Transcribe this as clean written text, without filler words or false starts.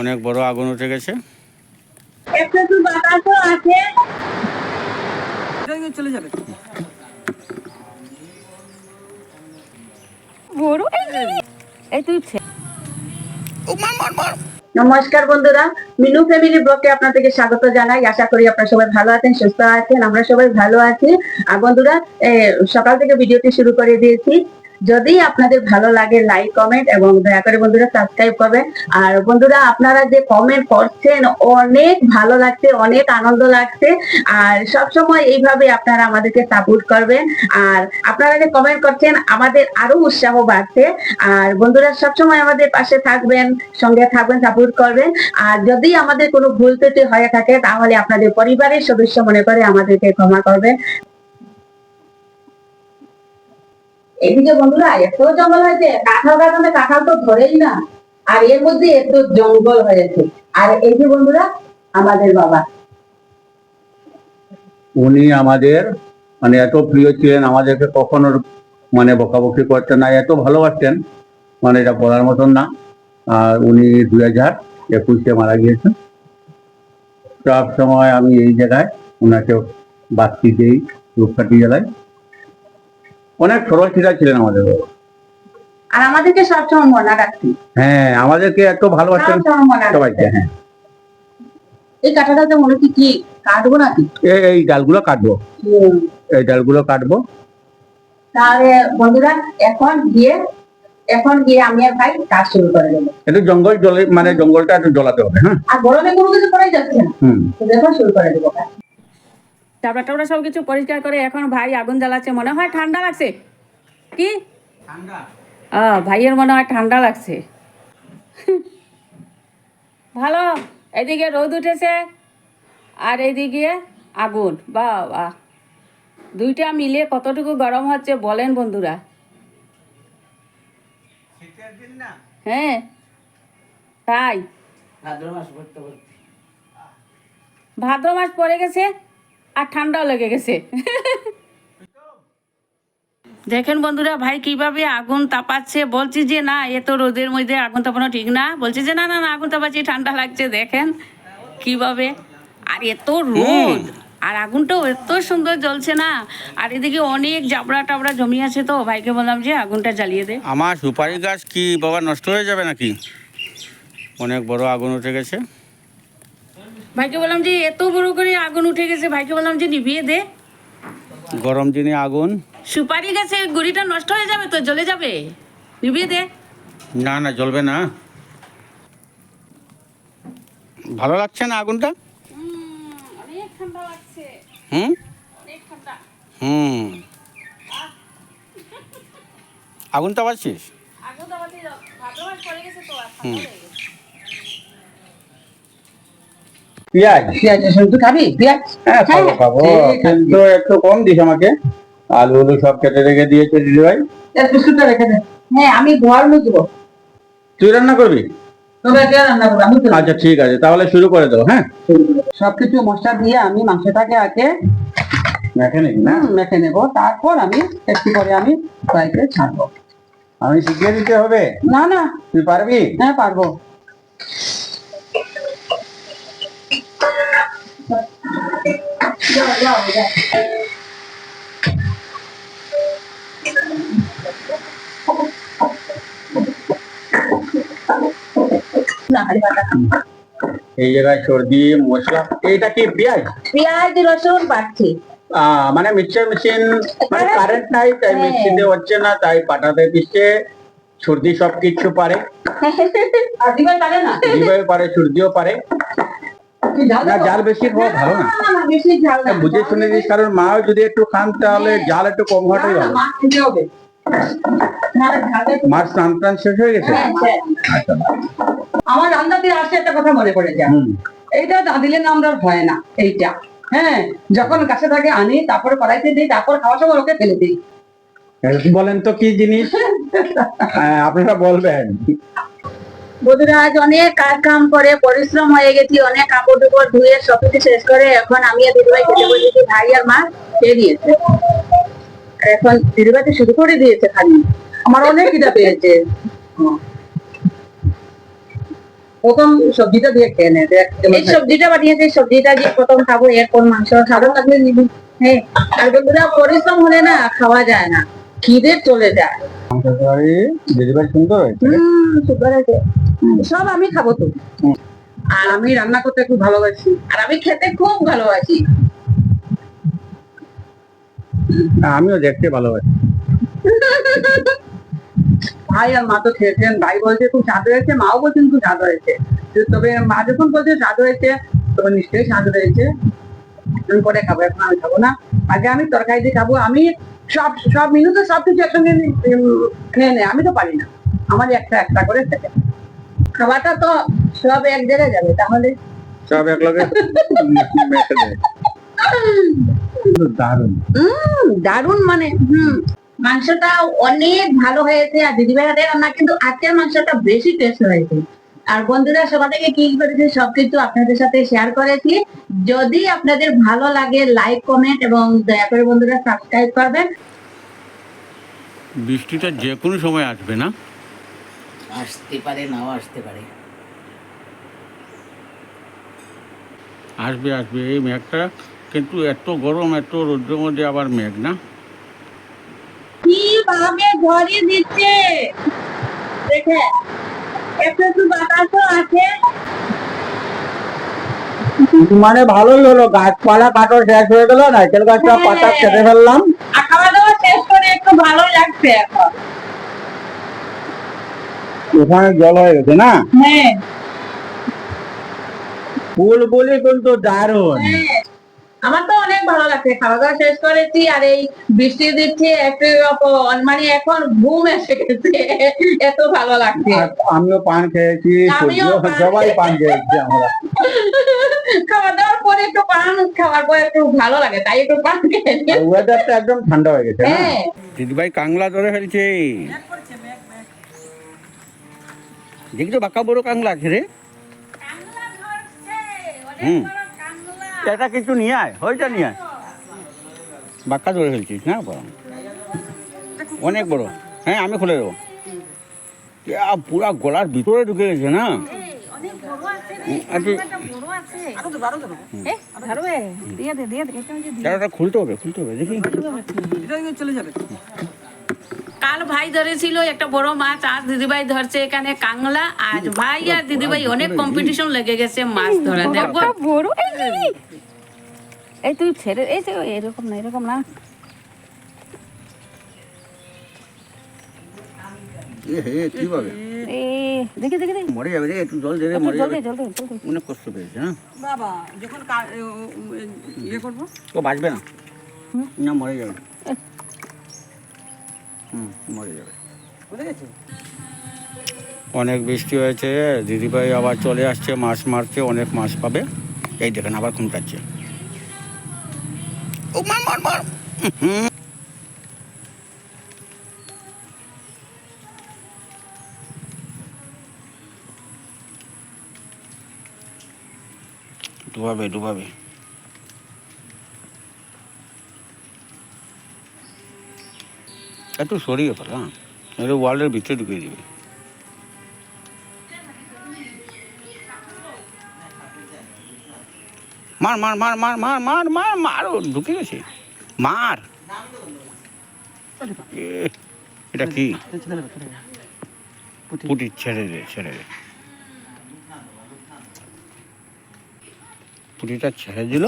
অনেক বড় আগুন উঠে গেছে। একটু বাতাসও আছে। চলে যাবে বড় এই তুই নমস্কার বন্ধুরা, মিনু ফ্যামিলি ব্লগে আপনাদেরকে স্বাগত জানাই। আশা করি আপনারা সবাই ভালো আছেন, সুস্থ আছেন। আমরা সবাই ভালো আছি। আর বন্ধুরা, সকাল থেকে ভিডিওটি শুরু করে দিয়েছি। যদি আপনাদের ভালো লাগে লাইক কমেন্ট এবং দয়া করে বন্ধুরা সাবস্ক্রাইব করবেন। আর বন্ধুরা, আপনারা যে কমেন্ট করছেন অনেক ভালো লাগছে, অনেক আনন্দ লাগছে। আর সব সময় এইভাবে আপনারা আমাদেরকে সাপোর্ট করবেন। আর আপনারা যে কমেন্ট করছেন আমাদের আরো উৎসাহ বাড়ছে। আর বন্ধুরা সবসময় আমাদের পাশে থাকবেন, সঙ্গে থাকবেন, সাপোর্ট করবেন। আর যদি আমাদের কোনো ভুল ত্রুটি হয়ে থাকে তাহলে আপনাদের পরিবারের সদস্য মনে করে আমাদেরকে ক্ষমা করবেন। এদিকে বন্ধুরা এত জঙ্গল হয়েছে, কাঁঠাল গাছে কাঁঠাল তো ধরেই না, আর এর মধ্যে এত জঙ্গল হয়েছে। আর এই যে বন্ধুরা আমাদের বাবা, উনি আমাদের মানে এত প্রিয় ছিলেন, আমাদেরকে কখনো মানে বকাবকি করতেন না, এত ভালোবাসতেন, মানে এটা বলার মতন না। আর উনি 2021-এ মারা গিয়েছেন। সব সময় আমি এই জায়গায় ওনাকে বাতি দিই, ধূপকাঠি জ্বালাই। অনেক সরল সিধা ছিলেন আমাদের বাবা। আর আমাদেরকে সবসময় মনে রাখছি। হ্যাঁ, আমাদেরকে এত ভালোবাসতেন সবাইকে। হ্যাঁ, এই কাঁঠালটা মনে হচ্ছে কি কাটবো নাকি? এই ডালগুলো কাটবো, এই ডালগুলো কাটবো। তাহলে বন্ধুরা এখন গিয়ে আমি আর ভাই কাজ শুরু করে দেবো। একটু জঙ্গল জলে মানে জঙ্গলটা একটু জ্বলাতে হবে। হ্যাঁ, আর গরমে কোনো কিছু করাই যাচ্ছে না। দেখো শুরু করে দেবো কাজ। টাবড়া টাবড়া সব কিছু পরিষ্কার করে এখন ভাই আগুন জ্বালাচ্ছে। মনে হয় ঠান্ডা লাগছে। কি ঠান্ডা? ভাইয়ের মনে হয় ঠান্ডা লাগছে। ভালো, এদিকে রোদ উঠেছে আর এইদিকে আগুন। বাহ বাহ, দুইটা মিলে কতটুকু গরম হচ্ছে বলেন বন্ধুরা। শীতের দিন না? হ্যাঁ তাই, ভাদ্র মাস ভর্তি ভর্তি। ভাদ্র মাস পড়ে গেছে আর ঠান্ডাও লেগে গেছে। দেখেন বন্ধুরা ভাই কিভাবে আগুন তাপাচ্ছে। বলছি যে না, এ তো রোদের মধ্যে আগুন তাপানো ঠিক না। বলছি যে না না না, আগুন তাপাচ্ছি, ঠান্ডা লাগছে। দেখেন কিভাবে, আর এত রোদ, আর আগুনটাও এত সুন্দর জ্বলছে না। আর এদিকে অনেক জাবড়া টাবড়া জমি আছে, তো ভাইকে বললাম যে আগুনটা জ্বালিয়ে দে। আমার সুপারি গাছ কি বাবা নষ্ট হয়ে যাবে নাকি? অনেক বড় আগুন উঠে গেছে। ভাইকে বললাম যে এত বড় করে আগুন উঠে গেছে, ভাইকে বললাম যে নিভিয়ে দে। গরম দিনে আগুন। সুপারি গাছে গুড়িটা নষ্ট হয়ে যাবে তো, জ্বলে যাবে, নিভিয়ে দে। না না, জ্বলবে না। ভালো লাগছে না আগুনটা? অনেক ঠান্ডা লাগছে। হুম অনেক ঠান্ডা। হুম আগুন তাপাচ্ছিস? আগুন তাপাতে ভাদ্র মাস পড়ে গেছে তো, আর ঠান্ডা লেগে গেছে। পেঁয়াজ রসুন তুই খাবি পেঁয়াজ? হ্যাঁ খাবো খাবো, কিন্তু একটু কম দিস আমাকে। আলু আলু সব কেটে রেখে দিয়েছে দিদি ভাই। বিস্কুটটা রেখে দে। হ্যাঁ আমি ঘর মুছবো। তুই রান্না করবি? তবে কে রান্না করবো? আমি তো আচ্ছা ঠিক আছে, তাহলে শুরু করে দাও। হ্যাঁ, সবকিছু মশলা দিয়ে আমি মাংসটাকে আগে মেখে নিবি না? মেখে নেবো, তারপর আমি একটু পরে আমি ফ্রাইতে ছাড়বো। আমি শিখিয়ে দিতে হবে? না না, তুই পারবি? হ্যাঁ পারবো। যাও যাও যাও। না খালি পাতা খাও। এই জায়গায় সর্দি মশলা, এইটা কি পেঁয়াজ? পেঁয়াজ রসুন বাড়ছি। মানে মিক্সচার মেশিন, মানে কারেন্ট নাই তাই মিক্সিতে হচ্ছে না, তাই পাটাতে পিষছে। সর্দি সব কিছু পারে, আর দিবার পারে না? দিবাই পারে, সর্দিও পারে। না, জাল বেশি খাওয়া ভালো না। বেশি ঝাল না। বুঝে শুনে দিস, কারণ মাও যদি একটু খান তাহলে জাল একটু কম হওয়াটাই ভালো। মাছ খেতে হবে। মাছ স্নান টান শেষ হয়ে গেছে? আচ্ছা। আমার রান্না দিয়ে আসছে একটা কথা মনে পড়ে যায়। এইটা না দিলে না আমরা হয় না। এইটা হ্যাঁ, যখন কাছে থাকে আনি, তারপরে কড়াইতে দিই, তারপর খাওয়ার সময় ওকে ফেলে দিই। বলেন তো কি জিনিস? আপনারা বলবেন। বন্ধুরা আজ অনেক কাজ কাম করে পরিশ্রম হয়ে গেছি, অনেক কাপড় টুপড় ধুয়ে সবকিছু শেষ করে এখন আমি আর দিদিভাই খেতে বসেছি। ভাই আর মা খেয়ে দিয়েছে, আর এখন দিদিভাই তো শুরু করে দিয়েছে খালি। আমার অনেক খিদা পেয়েছে। প্রথম সবজিটা দিয়ে খেয়ে নে, দেখ কেমন এই সবজিটা বানিয়েছে, সবজিটা দিয়ে প্রথম খাবো, এরপর মাংস খাবো। লাগলে নিবি। হ্যাঁ, আর বন্ধুরা পরিশ্রম হলে না খাওয়া যায় না, খিদে চলে যায়। মাংস তরকারি দিদিভাই সুন্দর হয়েছে। সুন্দর আছে। সব আমি খাবো তো। আর আমি রান্না করতে খুব ভালোবাসি। আর আমি খেতে খুব ভালোবাসি। আমিও দেখতে ভালোবাসি। ভাই আর মা তো খেয়েছেন, ভাই বলছে খুব স্বাদ হয়েছে, মাও বলছেন খুব স্বাদ হয়েছে। তবে মা যখন বলছে স্বাদ হয়েছে, তবে নিশ্চয়ই স্বাদ হয়েছে। আমি পরে খাবো, এখন আমি খাবো না। আগে আমি তরকারি দিয়ে খাবো। আমি সব সব মিনুতে সবকিছু একসঙ্গে খেয়ে নেয়, আমি তো পারি না। আমার একটা একটা করে খেতে। খাওয়াটা তো সব এক জায়গায় যাবে তাহলে। সব এক লগে মেখে দেয়। দারুণ। দারুণ মানে মাংসটা অনেক ভালো হয়েছে। আর দিদিভাই হাতের রান্না কিন্তু আজকের মাংসটা বেশি টেস্ট হয়েছে। আর বন্ধুরা সবার থেকে কি করেছে সবকিছু আপনাদের সাথে শেয়ার করেছি। যদি আপনাদের ভালো লাগে লাইক কমেন্ট এবং দয়া করে বন্ধুরা সাবস্ক্রাইব করবেন। বৃষ্টিটা যে কোনো সময় আসবে না? আসতে পারে, নাও আসতে পারে। আসবে আসবে এই মেঘটা, কিন্তু এত গরম, এত রৌদ্রের মধ্যে আবার মেঘ না। কিভাবে ঝরিয়ে দিচ্ছে দেখে, একটু একটু বাতাসও আছে। মানে ভালোই হলো, গাছপালা কাটো শেষ হয়ে গেল, নারকেল গাছটা পাতা কেটে ফেললাম। আর খাওয়া দাওয়া শেষ করে একটু ভালো লাগছে এখন। ওখানে জল হয়ে গেছে না, হ্যাঁ ফুল বলি কিন্তু দারুণ। হ্যাঁ, আমার তো অনেক ভালো লাগছে। খাওয়া দাওয়া শেষ করেছি আর এই বৃষ্টি দিচ্ছে একটু মানে এখন ঘুম এসে গেছে, এত ভালো লাগছে। আর আমিও পান খেয়েছি, আমিও সূর্য, পান সবাই পান খেয়েছি আমরা। খাওয়া দাওয়ার পরে একটু পান খাওয়ার পরে একটু ভালো লাগে, তাই একটু পান খেয়েছি। ওয়েদারটা একদম ঠান্ডা হয়ে গেছে না? হ্যাঁ দিদিভাই কাংলা ধরে ফেলছে। দেখি তো বাঁকা বড় কাংলা আছে রে। এটা কিছু নিয়ে আয়, ওইটা নিয়ে আয়। বাঁকা ধরে ফেলছিস না বড়, অনেক বড়। হ্যাঁ আমি খুলে দেবো। পুরা গলার ভিতরে ঢুকে গেছে না। খুলতে হবে, খুলতে হবে, দেখি। চলে যাবে। কাল ভাই ধরেছিল একটা বড় মাছ, আজ দিদিভাই ধরছে এখানে কাংলা। আজ ভাই আর দিদিভাই অনেক কম্পিটিশন লেগে গেছে মাছ ধরা। দেখবো বড় এই তুই ছেড়ে এই যে এরকম না, এরকম না। কিভাবে দেখি দেখি দেখি মরে যাবে রে, একটু জল দে রে, মরে যাবে। অনেক কষ্ট পেয়েছে না বাবা, যখন ইয়ে করবো ও বাঁচবে না, না মরে যাবে। মরে যাবে। বুঝে গেছি। অনেক বৃষ্টি হয়েছে, দিদিভাই আবার চলে আসছে মাছ মারতে, অনেক মাছ পাবে। এই দেখেন আবার খুঁটাচ্ছে। ও মার মার মার। ডুবাবে ডুবাবে। একটু সরিয়ে ফেলা, এটা ওয়ার্ল্ডের ভিতরে ঢুকিয়ে দিবে। মার মার মার মার মার মার মার মার, ও ঢুকে গেছে, মার। এটা কি? পুটি, ছেড়ে দে ছেড়ে দে। পুটিটা ছেড়ে দিল।